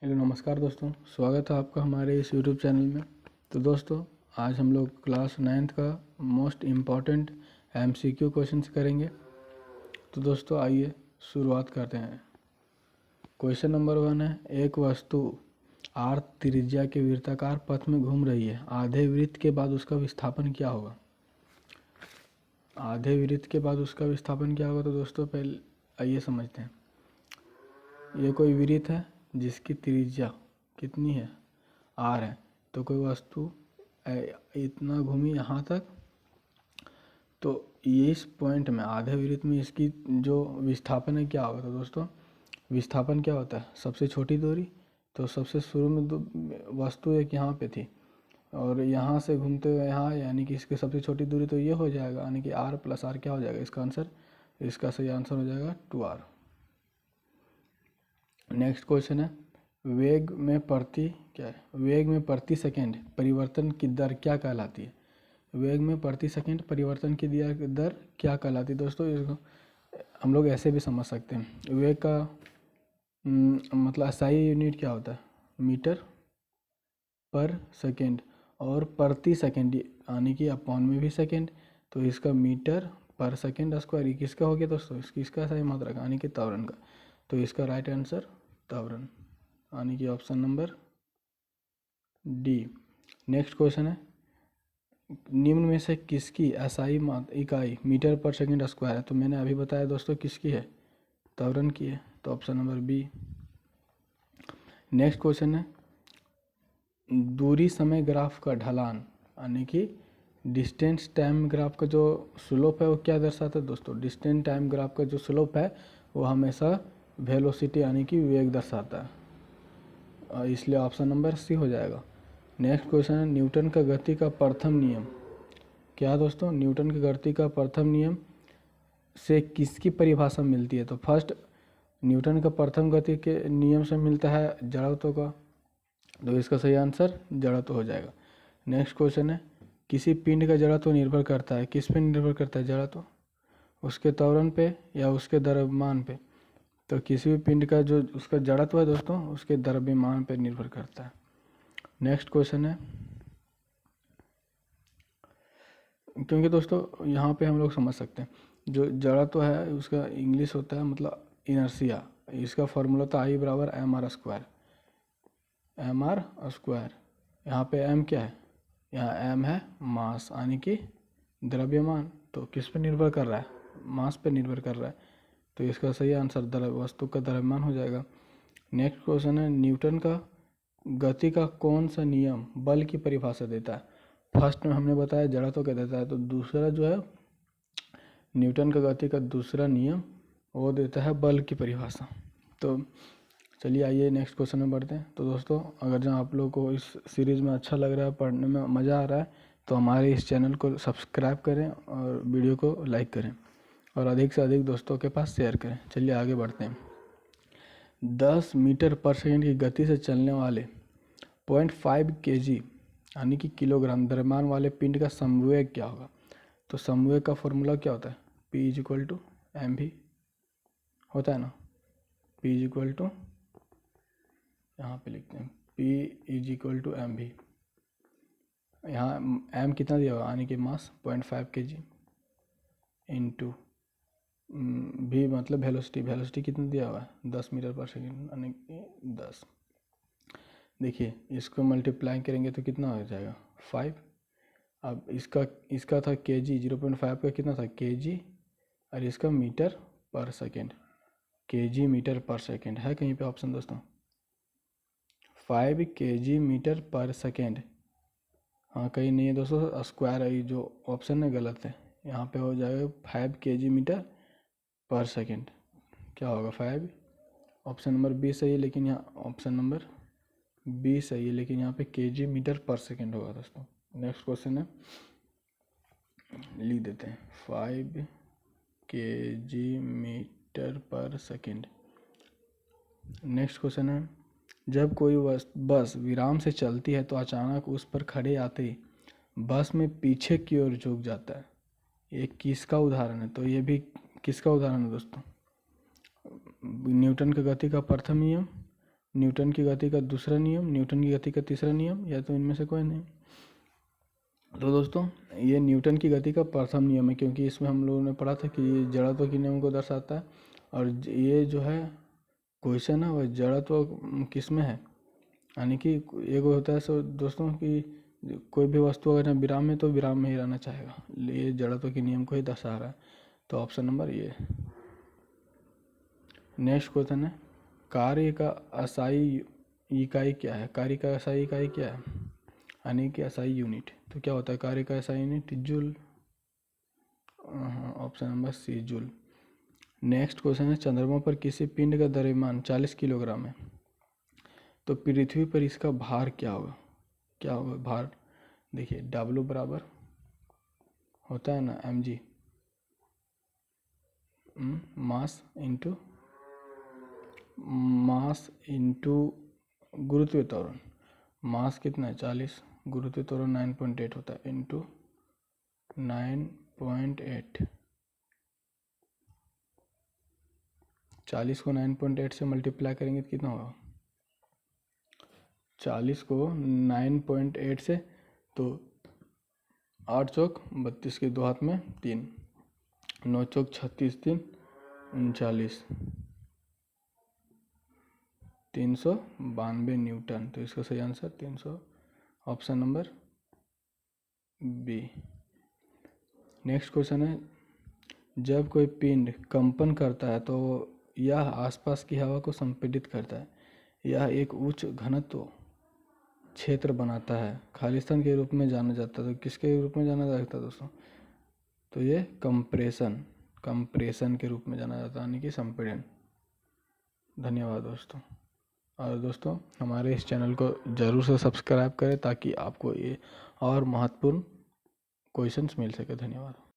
Hello नमस्कार दोस्तों, स्वागत है आपका हमारे इस यूट्यूब चैनल में। तो दोस्तों, आज हम लोग क्लास 9th का मोस्ट इम्पॉर्टेंट MCQ क्वेश्चंस करेंगे। तो दोस्तों आइए शुरुआत करते हैं। क्वेश्चन नंबर 1 है, एक वस्तु r त्रिज्या के वृत्ताकार पथ में घूम रही है। आधे वृत्त के बाद उसका विस्थापन क्या होगा? आधे वृत्त के बाद उसका विस्थापन क्या होगा? तो दोस्तों पहले आइए समझते हैं। ये कोई वृत्त है जिसकी त्रिज्या कितनी है? r है। तो कोई वस्तु इतना घूमी यहाँ तक, तो ये इस पॉइंट में आधे वृत्त में इसकी जो विस्थापन है क्या होगा? तो दोस्तों विस्थापन क्या होता है? सबसे छोटी दूरी। तो सबसे शुरू में वस्तु एक यहाँ पे थी और यहाँ से घूमते हुए यहाँ, यानी कि इसकी सबसे छोटी दूरी तो ये हो जाएगा, यानी कि r + r क्या हो जाएगा? इसका सही आंसर हो जाएगा 2r। नेक्स्ट क्वेश्चन है, वेग में प्रति सेकंड परिवर्तन की दर क्या कहलाती है? वेग में प्रति सेकंड परिवर्तन की दर क्या कहलाती है? दोस्तों इसको हम लोग ऐसे भी समझ सकते हैं। वेग का मतलब SI यूनिट क्या होता है? मीटर पर सेकंड, और प्रति सेकंड यानी कि अपॉन में भी सेकंड, तो इसका मीटर पर सेकंड स्क्वायर किसका हो गया दोस्तों? इसका सही मात्रक यानी कि त्वरण का। तो इसका राइट आंसर त्वरण यानी कि option number D. Next question है, निम्न में से किसकी SI इकाई मीटर पर सेकंड स्क्वायर है? तो मैंने अभी बताया दोस्तों किसकी है? त्वरण की है। तो option number B. Next question है, दूरी समय ग्राफ का ढलान यानी कि डिस्टेंस टाइम ग्राफ का जो स्लोप है वो क्या दर्शाता है? दोस्तों डिस्टेंस टाइम ग्राफ का जो स्लोप है वो हमेशा वेलोसिटी यानी कि वेग दर्शाता है, इसलिए ऑप्शन नंबर सी हो जाएगा। नेक्स्ट क्वेश्चन है, न्यूटन का गति का प्रथम नियम क्या है? दोस्तों न्यूटन की गति का प्रथम नियम से किसकी परिभाषा मिलती है? तो फर्स्ट न्यूटन का प्रथम गति के नियम से मिलता है जड़त्व का, तो इसका सही आंसर जड़त्व हो जाएगा। नेक्स्ट क्वेश्चन है, किसी पिंड का जड़त्व निर्भर करता है, किस पे निर्भर करता है जड़त्व? उसके त्वरण पे या उसके द्रव्यमान पे? तो किसी भी पिंड का जो उसका जड़त्व है दोस्तों उसके द्रव्यमान पे निर्भर करता है। नेक्स्ट क्वेश्चन है, क्योंकि दोस्तों यहाँ पे हम लोग समझ सकते हैं जो जड़त्व है उसका इंग्लिश होता है मतलब इनर्शिया। इसका फॉर्मूला तो I = mr²। यहाँ पे m क्या है? यहाँ m है मास यानी कि द्रव्यमान। तो किस पे निर्भर कर रहा है? मास पे निर्भर कर रहा है। तो इसका सही आंसर वस्तु का द्रव्यमान हो जाएगा। नेक्स्ट क्वेश्चन है, न्यूटन का गति का कौन सा नियम बल की परिभाषा देता है? फर्स्ट में हमने बताया जड़त्व क्या देता है, तो दूसरा जो है न्यूटन का गति का दूसरा नियम वो देता है बल की परिभाषा। तो चलिए आइए नेक्स्ट क्वेश्चन में बढ़ते हैं। तो दोस्तों अगर जहाँ आप लोगों को इस सीरीज़ में अच्छा लग रहा है, पढ़ने में मज़ा आ रहा है, तो हमारे इस चैनल को सब्सक्राइब करें और वीडियो को लाइक करें और अधिक से अधिक दोस्तों के पास शेयर करें। चलिए आगे बढ़ते हैं। 10 मीटर पर सेकंड की गति से चलने वाले 0.5 kg यानी कि किलोग्राम द्रव्यमान वाले पिंड का समवेग क्या होगा? तो समवेग का फॉर्मूला क्या होता है? P = mv होता है ना। P = यहाँ पे लिखते हैं P = mv। यहाँ m कितना दिया हुआ यानी कि मास 0.5 kg इंटू v मतलब वेलोसिटी कितना दिया हुआ है? 10 मीटर पर सेकंड यानी कि 10। देखिए इसको मल्टीप्लाई करेंगे तो कितना हो जाएगा? 5। अब इसका था kg, 0.5 का कितना था? kg, और इसका मीटर पर सेकंड, kg मीटर पर सेकंड है कहीं पे ऑप्शन दोस्तों? 5 kg मीटर पर सेकंड, हाँ कहीं नहीं है दोस्तों, स्क्वायर है जो ऑप्शन है गलत है। यहाँ पे हो जाएगा 5 kg मीटर पर सेकंड। क्या होगा? 5। ऑप्शन नंबर बी सही है, लेकिन यहाँ ऑप्शन नंबर बी सही है, लेकिन यहाँ पे kg मीटर पर सेकंड होगा दोस्तों। नेक्स्ट क्वेश्चन है, लिख देते हैं 5 kg मीटर पर सेकंड। नेक्स्ट क्वेश्चन है, जब कोई बस विराम से चलती है तो अचानक उस पर खड़े आते ही बस में पीछे की ओर झुक जाता है, ये किसका उदाहरण है? तो ये भी किसका उदाहरण है दोस्तों? न्यूटन का गति का प्रथम नियम न्यूटन की गति का दूसरा नियम, न्यूटन की गति का तीसरा नियम, या तो इनमें से कोई नहीं। तो दोस्तों ये न्यूटन की गति का प्रथम नियम है, क्योंकि इसमें हम लोगों ने पढ़ा था कि ये जड़त्व के नियम को दर्शाता है। और ये जो है क्वेश्चन है वह जड़त्व किस में है, यानी कि एक होता है सो दोस्तों कि कोई भी वस्तु अगर विराम में तो विराम में ही रहना चाहेगा, ये जड़त्व के नियम को ही दर्शा रहा है। तो ऑप्शन नंबर ये। नेक्स्ट क्वेश्चन है, कार्य का असाई इकाई क्या है? कार्य का असाई इकाई क्या है, यानी कि असाई यूनिट। तो क्या होता है कार्य का S I unit? Joule. Option number C joule. Next question है, चंद्रमा पर किसी पिंड का द्रव्यमान 40 किलोग्राम है, तो पृथ्वी पर इसका भार क्या होगा? क्या होगा भार? देखिए W बराबर होता है ना mg, मास इंटू गुरुत्वीय त्वरण। मास कितना है? 40, गुरुत्वीय त्वरण 9.8 होता है, इंटू 9.8। 40 को 9.8 से मल्टीप्लाई करेंगे तो कितना होगा? 40 को 9.8 से, तो 8 चौक 32 के 2 हाथ में 3, 9 चौक 36, 3 39, 392 न्यूटन। तो इसका सही answer 300, option number B. Next question है, जब कोई पिंड कंपन करता है तो यह आसपास की हवा को संपीड़ित करता है, यह एक उच्च घनत्व क्षेत्र बनाता है, खालिस्तान के रूप में जाना जाता है। तो किसके रूप में जाना जाता है दोस्तों? तो ये कंप्रेशन के रूप में जाना जाता है, यानी कि संपीड़न। धन्यवाद दोस्तों। और दोस्तों हमारे इस चैनल को ज़रूर से सब्सक्राइब करें ताकि आपको ये और महत्वपूर्ण क्वेश्चंस मिल सके। धन्यवाद।